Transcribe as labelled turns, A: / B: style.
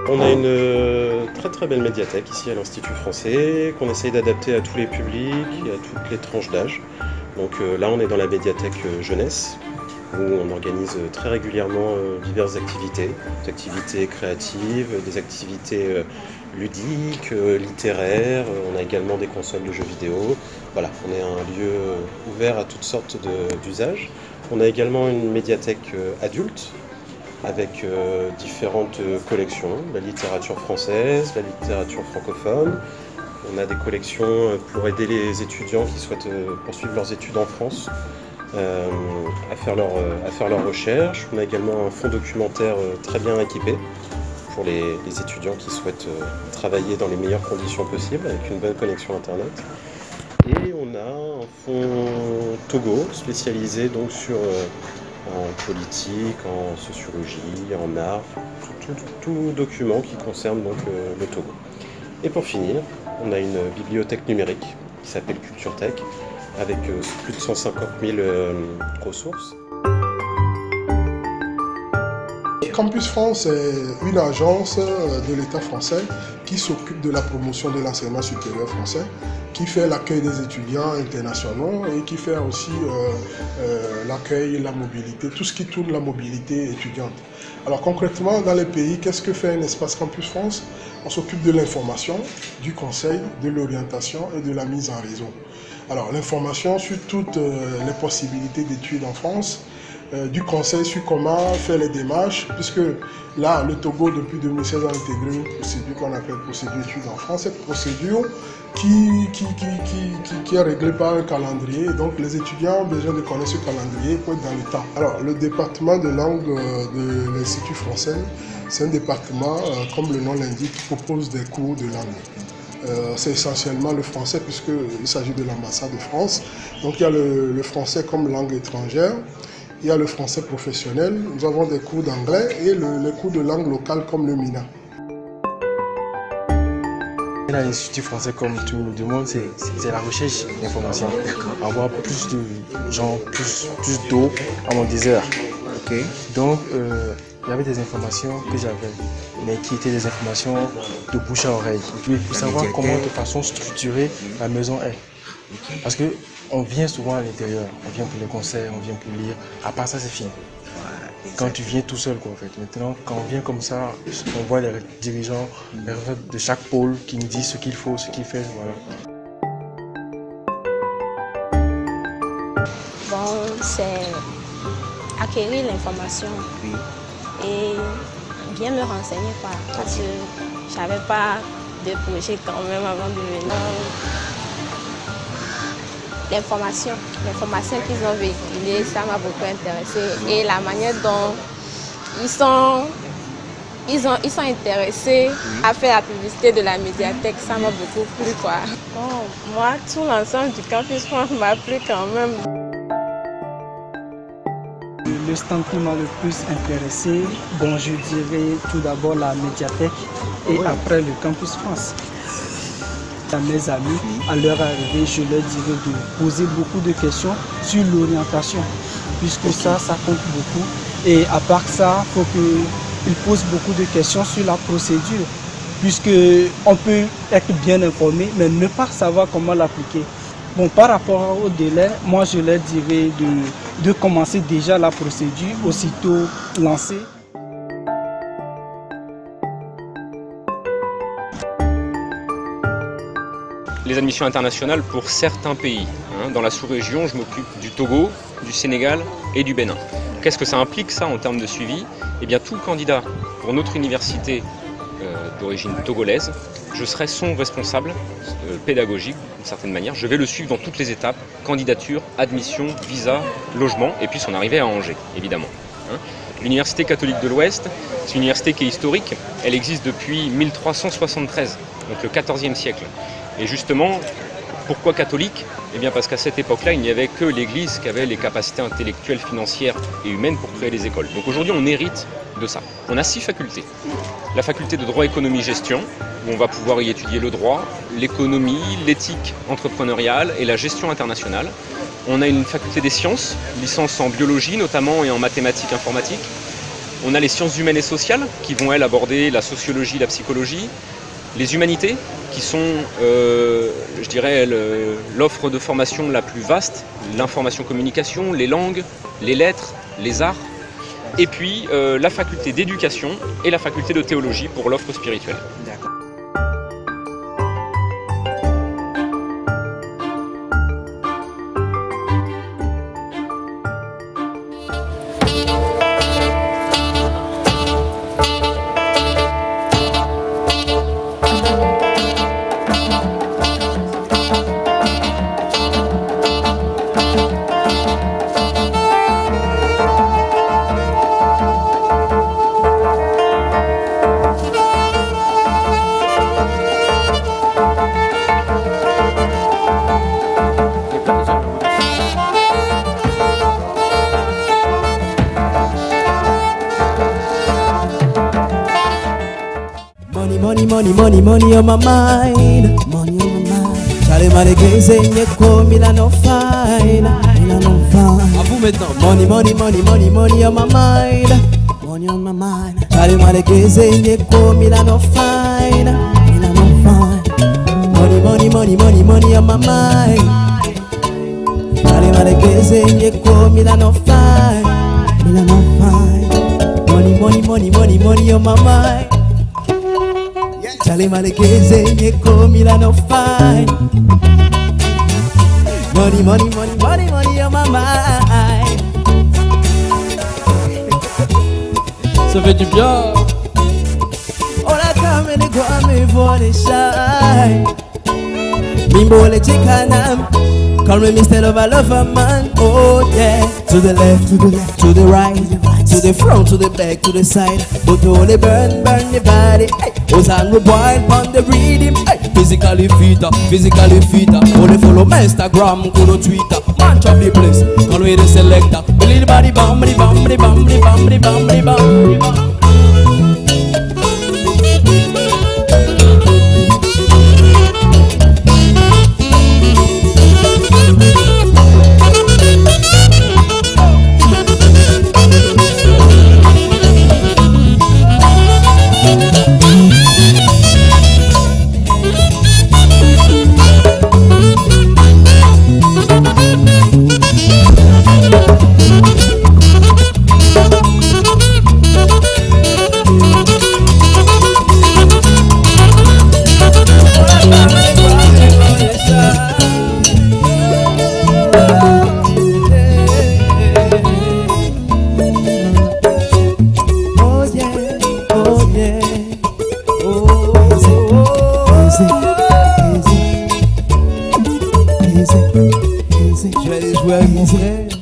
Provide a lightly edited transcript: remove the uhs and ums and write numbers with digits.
A: On a une très très belle médiathèque ici à l'Institut français, qu'on essaye d'adapter à tous les publics et à toutes les tranches d'âge. Donc là on est dans la médiathèque jeunesse, où on organise très régulièrement diverses activités, des activités créatives, des activités ludiques, littéraires, on a également des consoles de jeux vidéo. Voilà, on est un lieu ouvert à toutes sortes d'usages. On a également une médiathèque adulte, avec différentes collections, la littérature française, la littérature francophone. On a des collections pour aider les étudiants qui souhaitent poursuivre leurs études en France à faire leurs recherches. On a également un fonds documentaire très bien équipé pour les étudiants qui souhaitent travailler dans les meilleures conditions possibles avec une bonne connexion internet. Et on a un fonds Togo spécialisé donc en politique, en sociologie, en art, tout document qui concerne donc le Togo. Et pour finir, on a une bibliothèque numérique qui s'appelle CultureTech avec plus de 150 000 ressources.
B: Campus France est une agence de l'État français qui s'occupe de la promotion de l'enseignement supérieur français, qui fait l'accueil des étudiants internationaux et qui fait aussi l'accueil, la mobilité, tout ce qui tourne la mobilité étudiante. Alors concrètement, dans les pays, qu'est-ce que fait un espace Campus France? On s'occupe de l'information, du conseil, de l'orientation et de la mise en réseau. Alors l'information sur toutes les possibilités d'études en France, du conseil sur comment faire les démarches, puisque là, le Togo, depuis 2016, a intégré une procédure qu'on appelle procédure études en France. Cette procédure qui est réglée par un calendrier, donc les étudiants ont besoin de connaître ce calendrier pour être dans le temps. Alors, le département de langue de l'Institut français, c'est un département, comme le nom l'indique, qui propose des cours de langue. C'est essentiellement le français puisqu'il s'agit de l'ambassade de France. Donc il y a le français comme langue étrangère. Il y a le français professionnel, nous avons des cours d'anglais et les cours de langue locale comme le mina.
C: L'Institut français, comme tout le monde, c'est la recherche d'informations. Avoir plus d'eau à mon désert. Okay. Donc, il y avait des informations que j'avais, mais qui étaient des informations de bouche à oreille. Il faut savoir comment, de façon structurée, la maison est. Parce que on vient souvent à l'intérieur, on vient pour les conseils, on vient pour lire. À part ça, c'est fini. Quand tu viens tout seul, quoi, en fait. Maintenant, quand on vient comme ça, on voit les dirigeants de chaque pôle qui nous disent ce qu'il faut, ce qu'il fait, voilà.
D: Bon, c'est acquérir l'information et bien me renseigner, quoi, parce que je n'avais pas de projet quand même avant de venir. L'information qu'ils ont véhiculée, ça m'a beaucoup intéressé et la manière dont ils sont intéressés à faire la publicité de la médiathèque, ça m'a beaucoup plu, quoi. Bon, moi, tout l'ensemble du Campus France m'a plu quand même.
E: Le stand qui m'a le plus intéressé, bon, je dirais tout d'abord la médiathèque et après le Campus France. À mes amis, à leur arrivée, je leur dirais de poser beaucoup de questions sur l'orientation, puisque ça compte beaucoup. Et à part ça, il faut qu'ils posent beaucoup de questions sur la procédure, puisqu'on peut être bien informé, mais ne pas savoir comment l'appliquer. Bon, par rapport au délai, moi je leur dirais de commencer déjà la procédure, aussitôt lancée.
F: Les admissions internationales pour certains pays. Dans la sous-région, je m'occupe du Togo, du Sénégal et du Bénin. Qu'est-ce que ça implique, ça, en termes de suivi? Eh bien, tout candidat pour notre université d'origine togolaise, je serai son responsable pédagogique, d'une certaine manière. Je vais le suivre dans toutes les étapes, candidature, admission, visa, logement, et puis son arrivée à Angers, évidemment. L'Université catholique de l'Ouest, c'est une université qui est historique. Elle existe depuis 1373, donc le XIVe siècle. Et justement, pourquoi catholique? Eh bien parce qu'à cette époque-là, il n'y avait que l'Église qui avait les capacités intellectuelles, financières et humaines pour créer les écoles. Donc aujourd'hui, on hérite de ça. On a 6 facultés. La faculté de droit, économie, gestion, où on va pouvoir y étudier le droit, l'économie, l'éthique entrepreneuriale et la gestion internationale. On a une faculté des sciences, licence en biologie notamment et en mathématiques informatiques. On a les sciences humaines et sociales qui vont, elles, aborder la sociologie, la psychologie. Les humanités qui sont, je dirais, l'offre de formation la plus vaste, l'information-communication, les langues, les lettres, les arts. Et puis la faculté d'éducation et la faculté de théologie pour l'offre spirituelle.
G: D'accord.
H: Money on my mind, money on my mind. Charlie Malegese, Nyeko, Milano fine, Milano fine. À vous maintenant. Money on my mind, money on my mind. Charlie Malegese, Nyeko, Milano fine, Milano fine. Money on my mind. Charlie Malegese, Nyeko, Milano fine, Milano fine. Money on my mind. Charlie Malegese, Nyeko, Milano fine. Money on my mind.
G: Ça fait du bien.
H: All I come and go, I'm for the shine. Mimbo le chicanam. Call me Mr. Lover man. Oh yeah. To the left, to the right, to the front, to the back, to the side. But only burn the body. Those hands were wild on the rhythm. Physically fit. Only follow my Instagram, go to Twitter. Man chop the place, call me the selector. Little body bam. Je vais les jouer avec mon frère.